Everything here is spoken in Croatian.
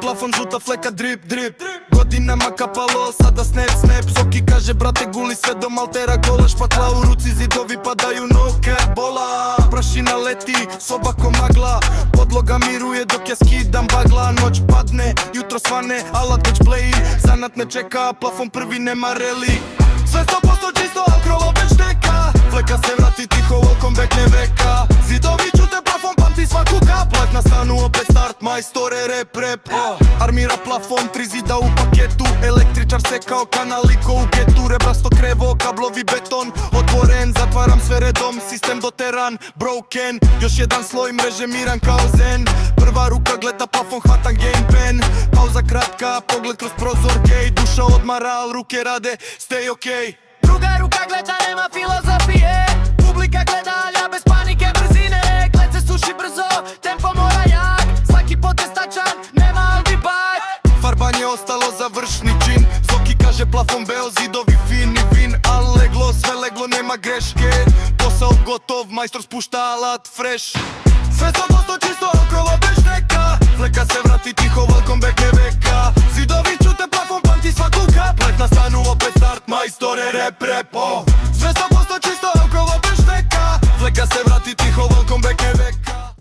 plafon, žuta fleka, drip, drip. Godinama kapalo, sada snap, snap. Soki kaže, brate, guli sve do maltera gola. Špatla u ruci, zidovi padaju, no bola. Prašina leti, soba ko magla. Podloga miruje dok ja skidam bagla. Noć padne, jutro svane, alat već bleji. Zanat me čeka, plafon prvi nema reli. Sve 100% čisto, al krovo već teka. Fleka se vrati tiho, welcome back ne veka. Zidovi čute, plafon pamti svaku kaplat. Na stanu opet start, majstore, rep, rep. Armira plafon, 3 zida u paketu. Električar se kao kanaliko u getu. Rebrasto krevo, kablovi beton. Otvoren, zatvaram sve redom, sistem doteran, broken. Još jedan sloj mreže miran kao zen. Prva ruka gleda plafon, hvatam game pen. Pauza kratka, pogled kroz prozor gej. Duša odmara, al ruke rade, stay okej. Druga ruka gleda, nema filozofije. Publika gleda, alja bez panike, brzine. Gled se suši brzo, tempo mora jak. Svaki potez tačan, nema albi bak. Farbanje ostalo za vršni čin. Zoki kaže plafon beo, zidovi fini vin. Al leglo, sve leglo, nema greške. Posao gotov, majstor spušta alat fresh. Sve 100% čisto, okolo bez šteka. Fleka se vrati tiho, welcome back ne veka. Zidovi čute, plafon pamti svaku kaplet. Na stanu opet start, majstore, rep, rep.